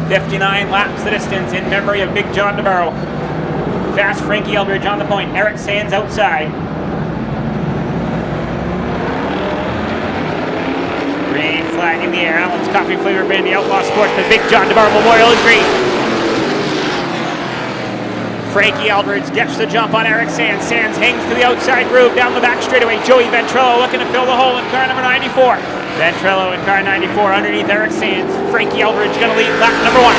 59 laps the distance in memory of Big John Diburro. Fast Frankie Eldridge on the point. Eric Sands outside. Green flag in the air. Allen's Coffee Flavor Brandy Outlaw Sports. The Big John Diburro Memorial is green. Frankie Eldridge gets the jump on Eric Sands. Sands hangs to the outside groove down the back straightaway. Joey Ventrello looking to fill the hole in car number 94. Ventrello in car 94 underneath Eric Sands. Frankie Eldridge going to lead lap number 1.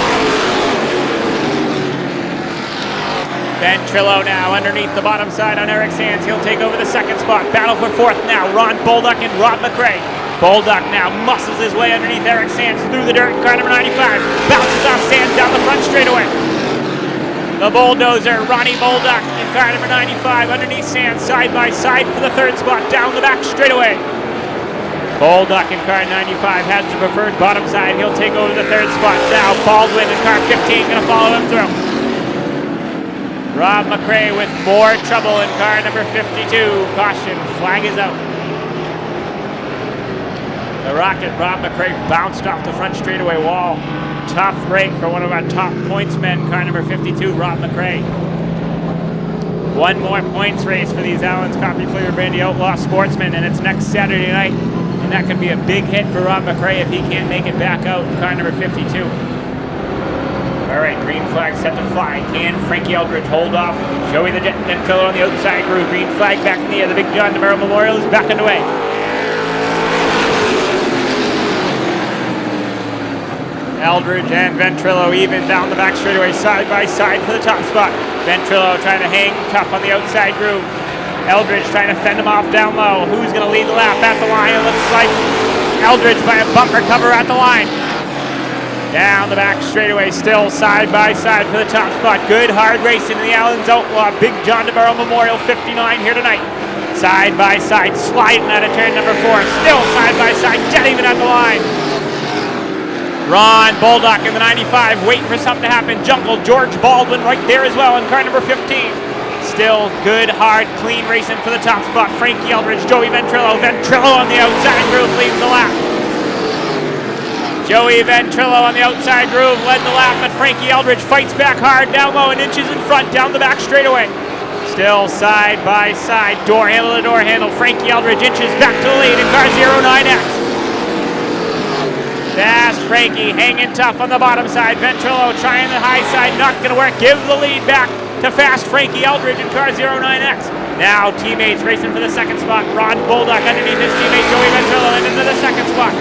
Ventrello now underneath the bottom side on Eric Sands. He'll take over the second spot. Battle for fourth now. Ron Bolduc and Rob McRae. Bolduc now muscles his way underneath Eric Sands through the dirt in car number 95. Bounces off Sands down the front straightaway. The bulldozer, Ronnie Bolduc in car number 95 underneath Sands, side by side for the third spot down the back straightaway. Bolduc in car 95 has the preferred bottom side. He'll take over the third spot. Now Baldwin in car 15 going to follow him through. Rob McRae with more trouble in car number 52. Caution, flag is out. The Rocket, Rob McRae, bounced off the front straightaway wall. Tough break for one of our top pointsmen, car number 52, Rob McRae. One more points race for these Allen's Coffee Flavor Brandy Outlaw sportsmen, and it's next Saturday night. And that could be a big hit for Rob McRae if he can't make it back out in car number 52. All right, green flag set to fly. Can Frankie Eldridge hold off Joey the Jet Ventrello on the outside groove? Green flag back in the air. The Big John Diburro Memorial is back underway. Eldridge and Ventrello even down the back straightaway, side by side for the top spot. Ventrello trying to hang tough on the outside groove. Eldridge trying to fend him off down low. Who's going to lead the lap at the line? It looks like Eldridge by a bumper cover at the line. Down the back straightaway, still side by side for the top spot. Good hard racing in the Allen's Outlaw Big John Diburro Memorial 59 here tonight. Side by side, sliding out of turn number 4. Still side by side, dead even at the line. Ron Bolduc in the 95, waiting for something to happen. Jungle George Baldwin right there as well in car number 15. Still good, hard, clean racing for the top spot. Frankie Eldridge, Joey Ventrello. Ventrello on the outside groove leads the lap. Joey Ventrello on the outside groove led the lap, but Frankie Eldridge fights back hard down low and inches in front down the back straightaway. Still side by side, door handle to door handle. Frankie Eldridge inches back to the lead in car 09X. Fast Frankie hanging tough on the bottom side. Ventrello trying the high side, not going to work. Give the lead back to Fast Frankie Eldridge in car 09X. Now teammates racing for the second spot. Ron Bolduc underneath his teammate Joey Ventrello and into the second spot.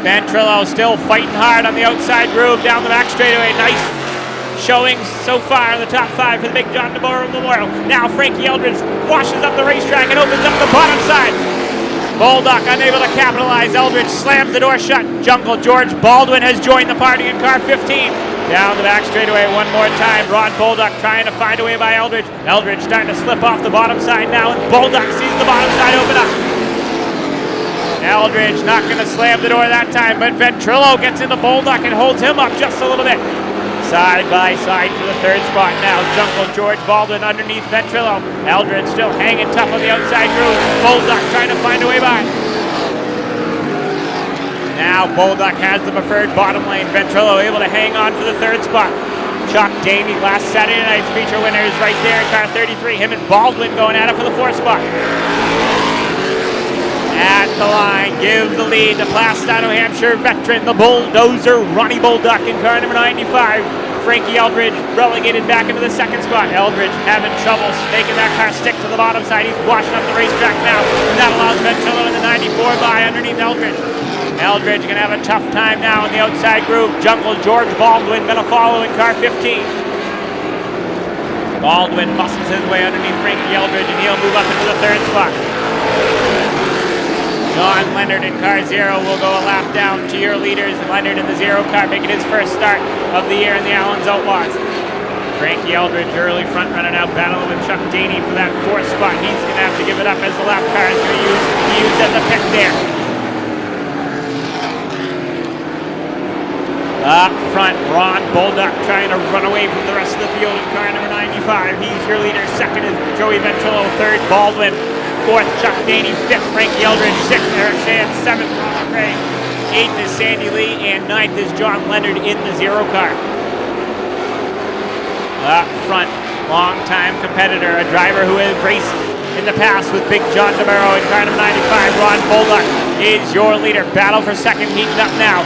Ventrello still fighting hard on the outside groove down the back straightaway. Nice showing so far in the top 5 for the Big John Diburro Memorial. Now Frankie Eldridge washes up the racetrack and opens up the bottom side. Bolduc unable to capitalize. Eldridge slams the door shut. Jungle George Baldwin has joined the party in car 15. Down the back straightaway one more time. Ron Bolduc trying to find a way by Eldridge. Eldridge starting to slip off the bottom side now, and Bolduc sees the bottom side open up. Eldridge not going to slam the door that time, but Ventrello gets into Bolduc and holds him up just a little bit. Side by side for the third spot now. Jungle George Baldwin underneath Ventrello. Eldridge still hanging tough on the outside groove. Bolduc trying to find a way by. Now Bolduc has the preferred bottom lane. Ventrello able to hang on for the third spot. Chuck Davey, last Saturday night's feature winner, is right there in car 33. Him and Baldwin going at it for the fourth spot. At the line, give the lead to Plaistow, New Hampshire veteran, the bulldozer, Ronnie Bolduc in car number 95. Frankie Eldridge relegated back into the second spot. Eldridge having trouble making that car stick to the bottom side. He's washing up the racetrack now, and that allows Ventrello in the 94 by underneath Eldridge. Eldridge going to have a tough time now in the outside groove. Jungle George Baldwin going to follow in car 15. Baldwin muscles his way underneath Frankie Eldridge, and he'll move up into the third spot. John Leonard in car 0 will go a lap down to your leaders. Leonard in the 0 car making his first start of the year in the Allen's Outlaws. Frankie Eldridge early front runner now battling with Chuck Daney for that fourth spot. He's going to have to give it up as the lap car is going to use as a pick there. Up front, Ron Bolduc trying to run away from the rest of the field in car number 95. He's your leader. Second is Joey Ventrello. Third, Baldwin. Fourth, Chuck Daney. Fifth, Frankie Eldridge. Sixth, Eric Sands. Seventh, Ron McRae. 8th is Sandy Lee, and 9th is John Leonard in the 0 car. Up front, long-time competitor, a driver who has raced in the past with Big John Diburro in car number 95. Ron Bolduck is your leader. Battle for second heating up now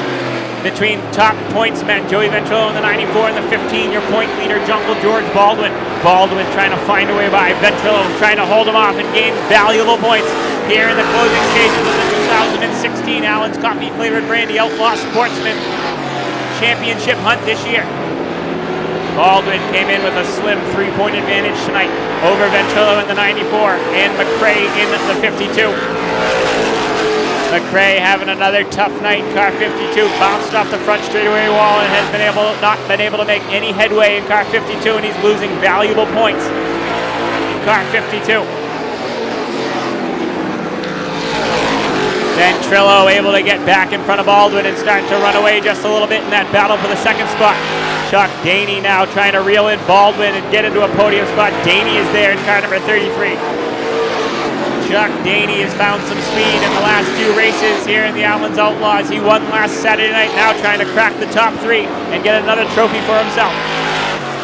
between top pointsmen Joey Ventrilo in the 94 and the 15. Your point leader, Jungle George Baldwin. Baldwin trying to find a way by Ventrilo, trying to hold him off and gain valuable points here in the closing stages of the 2016 Allen's Coffee Flavored Brandy Outlaw Sportsman Championship hunt this year. Baldwin came in with a slim 3-point advantage tonight over Ventrilo in the 94 and McRae in the 52. McRae having another tough night in car 52, bounced off the front straightaway wall and has not been able to make any headway in car 52, and he's losing valuable points in car 52. Ventrilo able to get back in front of Baldwin and starting to run away just a little bit in that battle for the second spot. Chuck Daney now trying to reel in Baldwin and get into a podium spot. Daney is there in car number 33. Chuck Daney has found some speed in the last few races here in the Allen's Outlaws. He won last Saturday night, now trying to crack the top 3 and get another trophy for himself.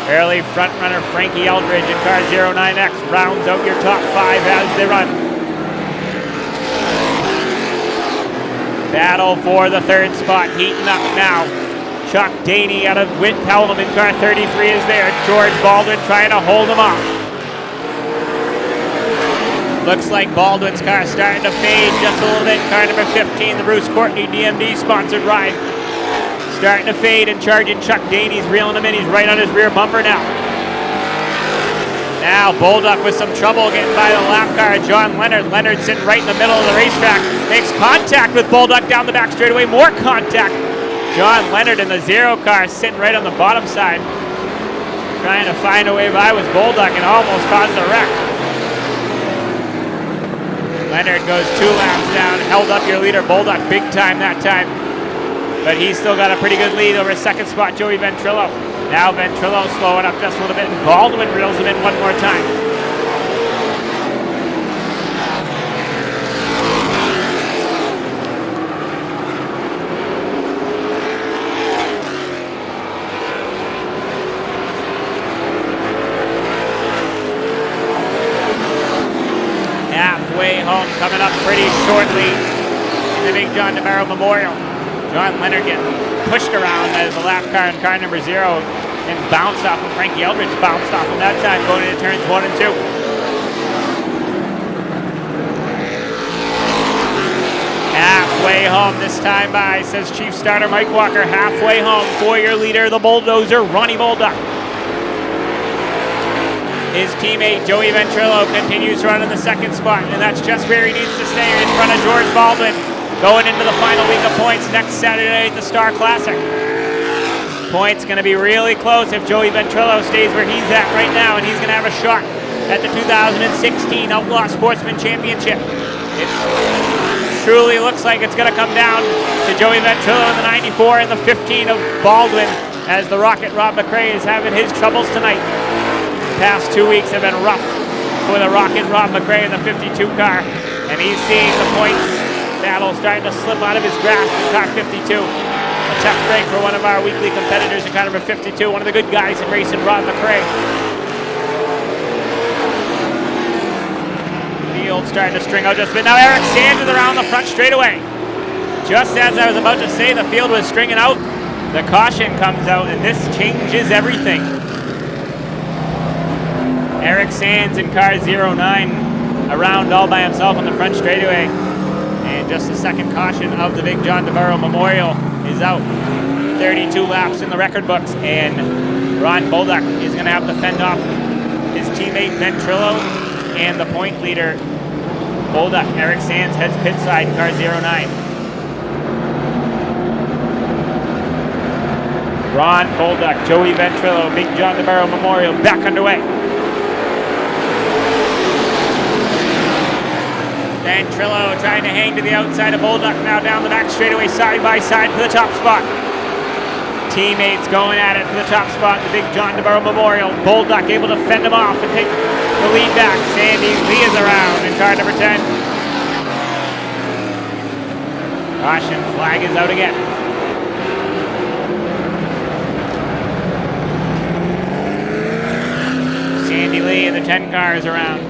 Early front runner Frankie Eldridge in car 09X rounds out your top 5 as they run. Battle for the 3rd spot heating up now. Chuck Daney out of Whit Pelham in car 33 is there. George Baldwin trying to hold him off. Looks like Baldwin's car starting to fade just a little bit. Car number 15, the Bruce Courtney DMD sponsored ride. Starting to fade and charging Chuck Daney's reeling him in. He's right on his rear bumper now. Now Bolduck with some trouble getting by the lap car. John Leonard. Leonard sitting right in the middle of the racetrack. Makes contact with Bolduck down the back straightaway. More contact. John Leonard in the 0 car sitting right on the bottom side. Trying to find a way by with Bolduck and almost caused a wreck. Leonard goes 2 laps down, held up your leader, Bolduck, big time that time. But he's still got a pretty good lead over second spot, Joey Ventrilo. Now Ventrilo slowing up just a little bit, and Baldwin reels him in one more time. Halfway home, coming up pretty shortly in the Big John Diburro Memorial. John Leonard getting pushed around as the lap car in car number 0 and bounced off him. Frankie Eldridge bounced off him that time going into turns 1 and 2. Halfway home this time by, says Chief Starter Mike Walker. Halfway home for your leader, the bulldozer, Ronnie Bolduck. His teammate, Joey Ventrilo, continues to run in the 2nd spot, and that's just where he needs to stay in front of George Baldwin, going into the final week of points next Saturday night at the Star Classic. Points going to be really close if Joey Ventrilo stays where he's at right now, and he's going to have a shot at the 2016 Outlaw Sportsman Championship. It truly looks like it's going to come down to Joey Ventrilo in the 94 and the 15 of Baldwin, as the Rocket Rob McRae is having his troubles tonight. Past 2 weeks have been rough for the Rocket Rob McRae in the 52 car, and he's seeing the points battle starting to slip out of his grasp in car 52. A tough break for one of our weekly competitors in car number 52, one of the good guys in racing, Rob McRae. Field starting to string out just a bit. Now Eric Sands is around the front straightaway. Just as I was about to say the field was stringing out, the caution comes out, and this changes everything. Eric Sands in car 09 around all by himself on the front straightaway. And just the second caution of the Big John Diburro Memorial is out. 32 laps in the record books, and Ron Bolduck is going to have to fend off his teammate Ventrilo and the point leader Bolduck. Eric Sands heads pit side in car 09. Ron Bolduck, Joey Ventrilo, Big John Diburro Memorial back underway. Ventrilo trying to hang to the outside of Bolduck now down the back straightaway side by side for the top spot. Teammates going at it for the top spot in the Big John Diburro Memorial. Bolduck able to fend him off and take the lead back. Sandy Lee is around in car number 10. Caution flag is out again. Sandy Lee and the 10 cars around.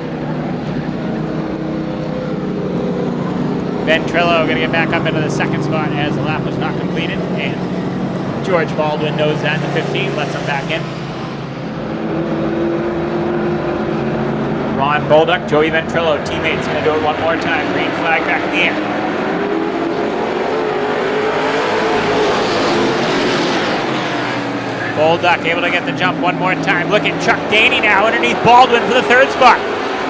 Ventrilo going to get back up into the second spot as the lap was not completed, and George Baldwin knows that in the 15, lets him back in. Ron Bolduc, Joey Ventrilo, teammates going to do it one more time. Green flag back in the air. Bolduc able to get the jump one more time. Look at Chuck Daney now underneath Baldwin for the third spot.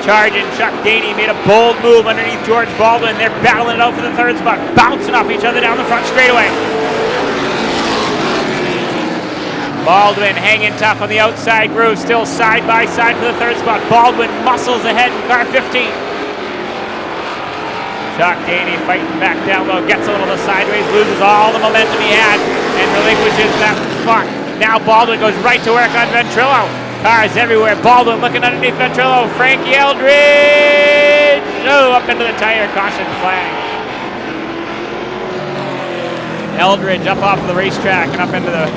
Charging Chuck Daney made a bold move underneath George Baldwin. They're battling it out for the third spot, bouncing off each other down the front straightaway. Baldwin hanging tough on the outside groove, still side by side for the third spot. Baldwin muscles ahead in car 15. Chuck Daney fighting back down low, gets a little bit sideways, loses all the momentum he had, and relinquishes that spot. Now Baldwin goes right to work on Ventrilo. Cars everywhere. Baldwin looking underneath Ventrilo. Frankie Eldridge. Oh, up into the tire. Caution flag. Eldridge up off of the racetrack and up into the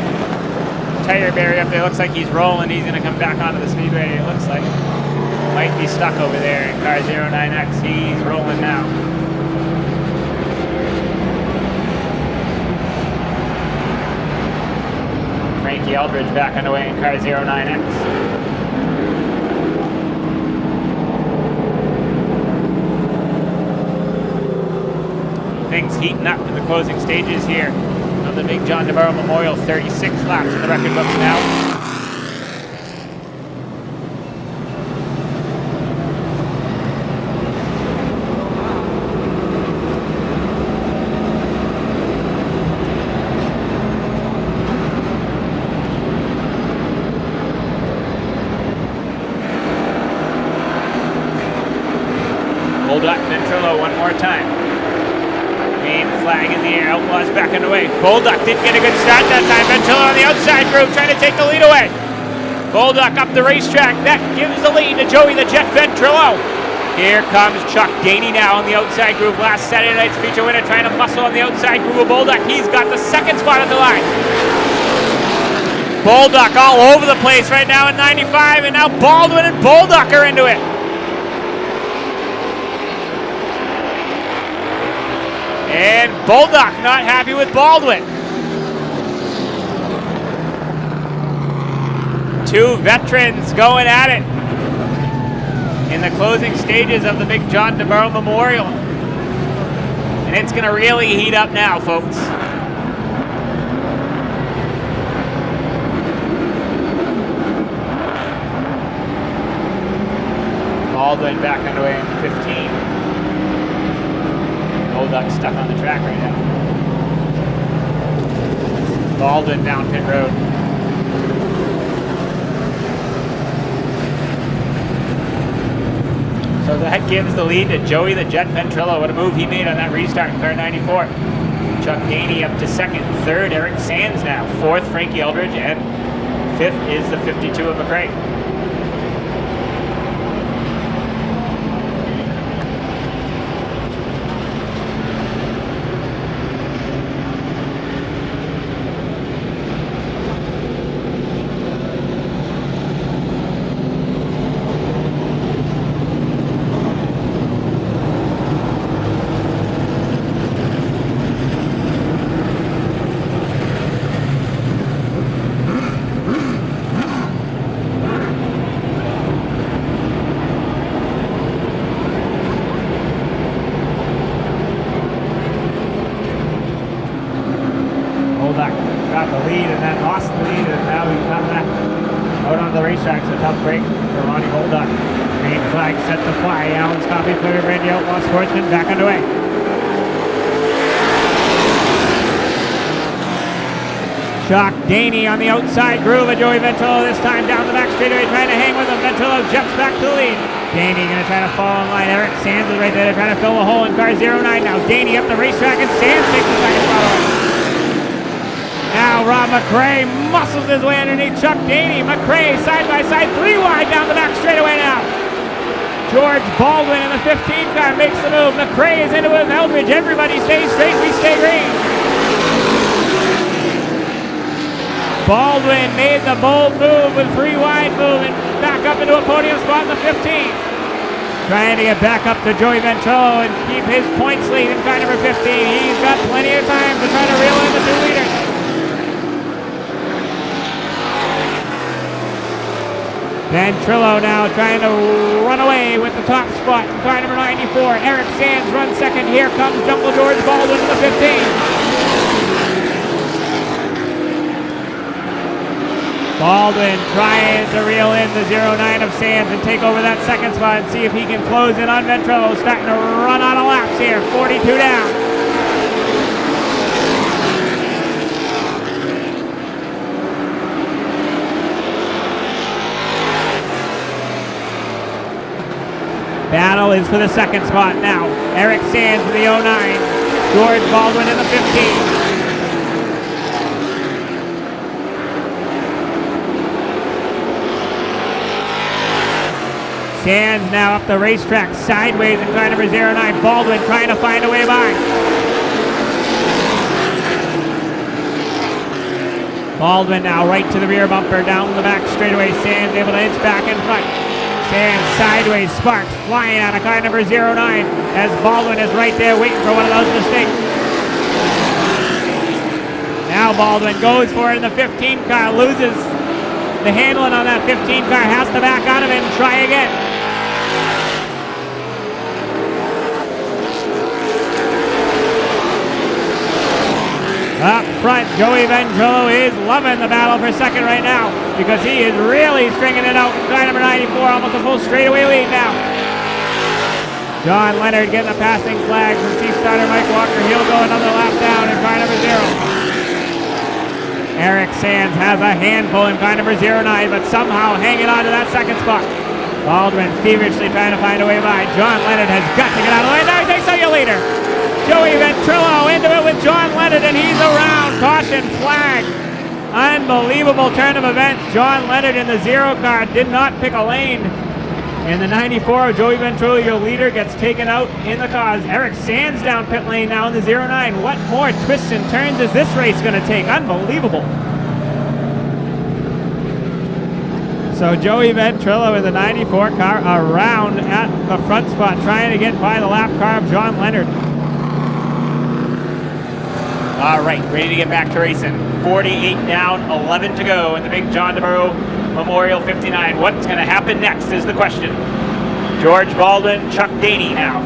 tire barrier up there. Looks like he's rolling. He's going to come back onto the speedway. It looks like might be stuck over there in car 09X. He's rolling now. Frankie Eldridge back underway in car 09X. Things heating up in the closing stages here of the Big John Diburro Memorial. 36 laps in the record books now. Bolduc, Ventrilo one more time. Green flag in the air. Outlaws back underway. Bolduc didn't get a good start that time. Ventrilo on the outside groove trying to take the lead away. Bolduc up the racetrack. That gives the lead to Joey the Jet Ventrilo. Here comes Chuck Daney now on the outside groove. Last Saturday night's feature winner trying to muscle on the outside groove of Bolduc. He's got the second spot at the line. Bolduc all over the place right now at 95, and now Baldwin and Bolduc are into it. And Bolduc not happy with Baldwin. Two veterans going at it in the closing stages of the Big John Diburro Memorial. And it's going to really heat up now, folks. Baldwin back underway in the 15. Bolduc stuck on the track right now. Baldwin down pit road. So that gives the lead to Joey the Jet Ventrilo. What a move he made on that restart in car 94. Chuck Daney up to second. Third, Eric Sands now. Fourth, Frankie Eldridge. And fifth is the 52 of McRae. Got the lead and then lost the lead, and now he's not back out on the racetrack. So tough break for Ronnie Bolduc. Green flag set to fly. Allen's Coffee Flavor Brandy Outlaw Sportsman back underway. Chuck Daney on the outside groove of Joey Ventrilo this time down the back straightaway trying to hang with him. Ventrilo jumps back to the lead. Daney going to try to fall in line. Eric Sands is right there to try to fill the hole in car 09 now. Daney up the racetrack and Sands takes the second spot away. Now Rob McRae muscles his way underneath Chuck Daney. McRae side by side, 3 wide down the back straightaway now. George Baldwin in the 15 car makes the move. McRae is into it with Eldridge. Everybody stays straight. We stay green. Baldwin made the bold move with 3 wide move and back up into a podium spot in the 15. Trying to get back up to Joey Ventrello and keep his points lead in car number 15. He's got plenty of time to try to reel in the 2 leaders. Ventrello now trying to run away with the top spot in car number 94. Eric Sands runs second. Here comes Jungle George Baldwin in the 15. Baldwin trying to reel in the 09 of Sands and take over that second spot and see if he can close in on Ventrello. Starting to run out of laps here. 42 down. Battle is for the second spot now. Eric Sands in the 09. George Baldwin in the 15. Sands now up the racetrack sideways in car number 09. Baldwin trying to find a way by. Baldwin now right to the rear bumper, down the back straightaway. Sands able to inch back in front. Sands sideways, sparks flying out of car number 09 as Baldwin is right there waiting for one of those mistakes. Now Baldwin goes for it in the 15 car, loses the handling on that 15 car, has to back out of it and try again. Up front, Joey Ventrello is loving the battle for second right now because he is really stringing it out in car number 94, almost a full straightaway lead now. John Leonard getting a passing flag from chief starter Mike Walker. He'll go another lap down in car number 0. Eric Sands has a handful in car number 09, but somehow hanging on to that second spot. Baldwin feverishly trying to find a way by. John Leonard has got to get out of the way. Now he takes out your leader. Joey Ventrello into it with John Leonard, and he's around. Caution flag. Unbelievable turn of events. John Leonard in the 0 car did not pick a lane. In the 94, Joey Ventrello, your leader, gets taken out in the cause. Eric Sands down pit lane now in the 09. What more twists and turns is this race going to take? Unbelievable. So Joey Ventrello in the 94 car around at the front spot, trying to get by the lap car of John Leonard. All right, ready to get back to racing. 48 down, 11 to go in the big John Diburro Memorial 59. What's going to happen next is the question. George Baldwin, Chuck Daney now.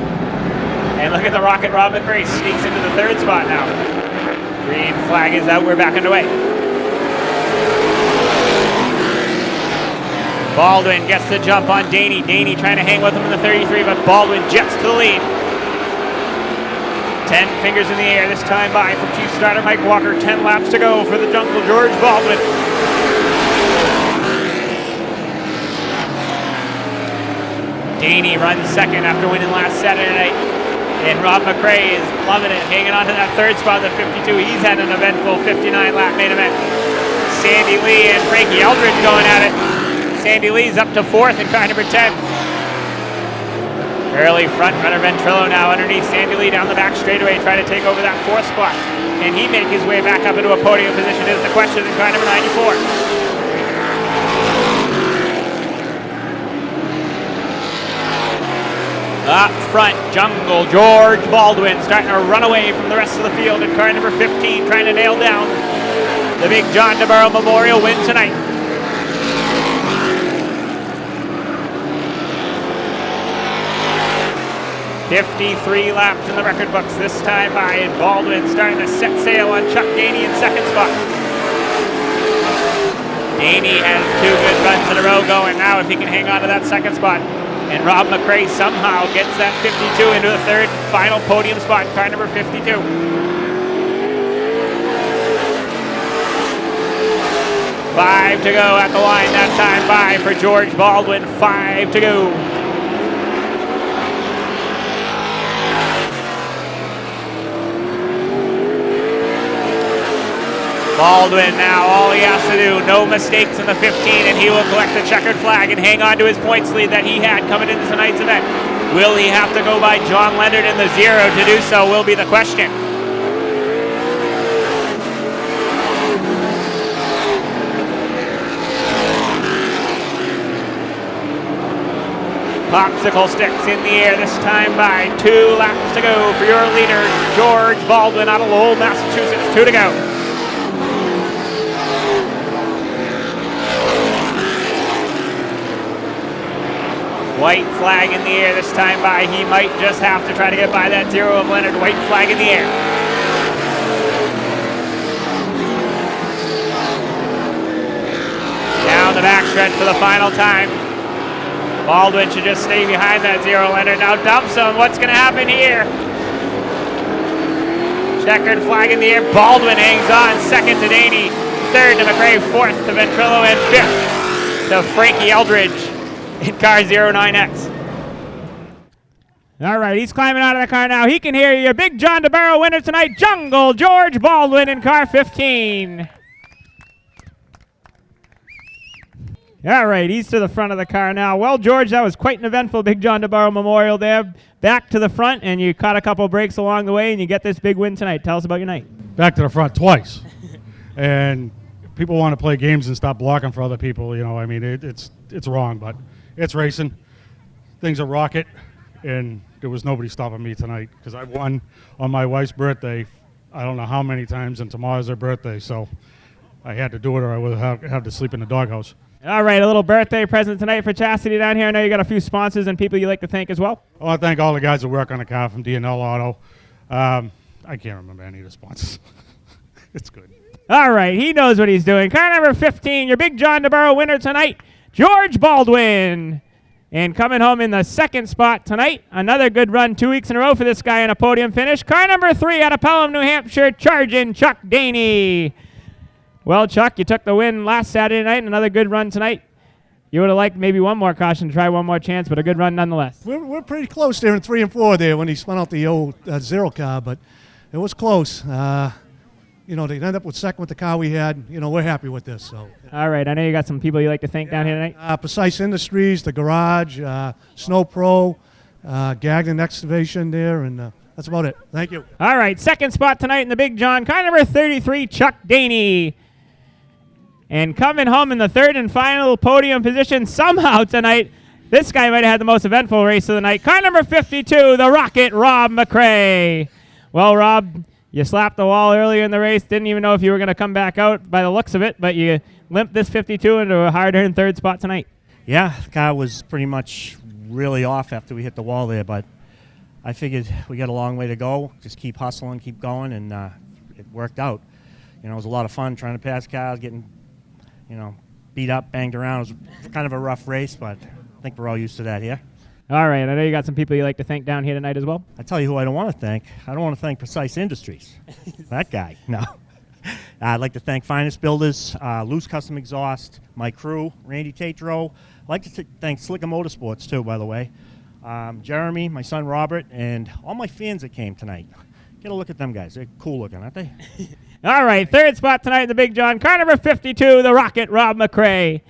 And look at the Rocket Rob McRae sneaks into the 3rd spot now. Green flag is out, we're back underway. Baldwin gets the jump on Daney. Daney trying to hang with him in the 33, but Baldwin jets to the lead. 10 fingers in the air this time by from chief starter Mike Walker. 10 laps to go for the Jungle George Baldwin. Daney runs second after winning last Saturday night. And Rob McRae is loving it, hanging on to that 3rd spot of the 52. He's had an eventful 59 lap main event. Sandy Lee and Frankie Eldridge going at it. Sandy Lee's up to 4th in car number 10. Early front runner Ventrello now underneath Sandy Lee down the back straightaway, trying to take over that 4th spot. Can he make his way back up into a podium position is the question in car number 94. Up front, Jungle George Baldwin starting to run away from the rest of the field in car number 15, trying to nail down the big John Diburro Memorial win tonight. 53 laps in the record books this time by, and Baldwin starting to set sail on Chuck Daney in 2nd spot. Daney has 2 good runs in a row going now if he can hang on to that 2nd spot. And Rob McRae somehow gets that 52 into the 3rd final podium spot, car number 52. 5 to go at the line that time by for George Baldwin. 5 to go. Baldwin now, all he has to do, no mistakes in the 15, and he will collect the checkered flag and hang on to his points lead that he had coming into tonight's event. Will he have to go by John Leonard in the 0 to do so will be the question. Popsicle sticks in the air this time by 2 laps to go for your leader, George Baldwin out of Lowell, Massachusetts. 2 to go. White flag in the air this time by. He might just have to try to get by that 0 of Leonard. White flag in the air. Down the backstretch for the final time. Baldwin should just stay behind that 0. Leonard now dumps him. What's going to happen here? Checkered flag in the air. Baldwin hangs on. 2nd to Daney. 3rd to McRae. 4th to Ventrilo. And 5th to Frankie Eldridge in car 09X. All right, he's climbing out of the car now. He can hear you. Big John Diburro winner tonight, Jungle George Baldwin in car 15. All right, he's to the front of the car now. Well, George, that was quite an eventful Big John Diburro Memorial there. Back to the front, and you caught a couple breaks along the way, and you get this big win tonight. Tell us about your night. Back to the front twice. And people want to play games and stop blocking for other people. You know, I mean, it's wrong, but it's racing. Things are rocket, and there was nobody stopping me tonight because I won on my wife's birthday. I don't know how many times, and tomorrow's her birthday, so I had to do it or I would have to sleep in the doghouse. All right, a little birthday present tonight for Chastity down here. I know you got a few sponsors and people you like to thank as well. I want to thank all the guys that work on the car from D&L Auto. I can't remember any of the sponsors. It's good. All right, he knows what he's doing. Car number 15, your Big John Diburro winner tonight, George Baldwin. And coming home in the 2nd spot tonight, another good run 2 weeks in a row for this guy in a podium finish. Car number 3 out of Pelham, New Hampshire, charging Chuck Daney. Well, Chuck, you took the win last Saturday night, another good run tonight. You would have liked maybe one more caution to try one more chance, but a good run nonetheless. We're pretty close there in 3 and 4 there when he spun out the old 0 car, but it was close. You know, they ended up with 2nd with the car we had. You know, we're happy with this. So. All right, I know you got some people you like to thank down here tonight. Precise Industries, the Garage, Snow Pro, Gagnon Excavation there, and that's about it. Thank you. All right, 2nd spot tonight in the Big John, car number 33, Chuck Daney. And coming home in the 3rd and final podium position somehow tonight, this guy might have had the most eventful race of the night. Car number 52, the Rocket, Rob McRae. Well, Rob, you slapped the wall earlier in the race. Didn't even know if you were going to come back out by the looks of it, but you limped this 52 into a hard-earned 3rd spot tonight. Yeah, the car was pretty much really off after we hit the wall there, but I figured we got a long way to go. Just keep hustling, keep going, and it worked out. You know, it was a lot of fun trying to pass cars, getting, you know, beat up, banged around. It was kind of a rough race, but I think we're all used to that here. All right, I know you got some people you like to thank down here tonight as well. I tell you who I don't want to thank. I don't want to thank Precise Industries. That guy, no. I'd like to thank Finest Builders, Loose Custom Exhaust, my crew, Randy Tatro. I'd like to thank Slicker Motorsports, too, by the way. Jeremy, my son Robert, and all my fans that came tonight. Get a look at them guys. They're cool looking, aren't they? All right, 3rd spot tonight in the Big John. Car number 52, the Rocket, Rob McRae.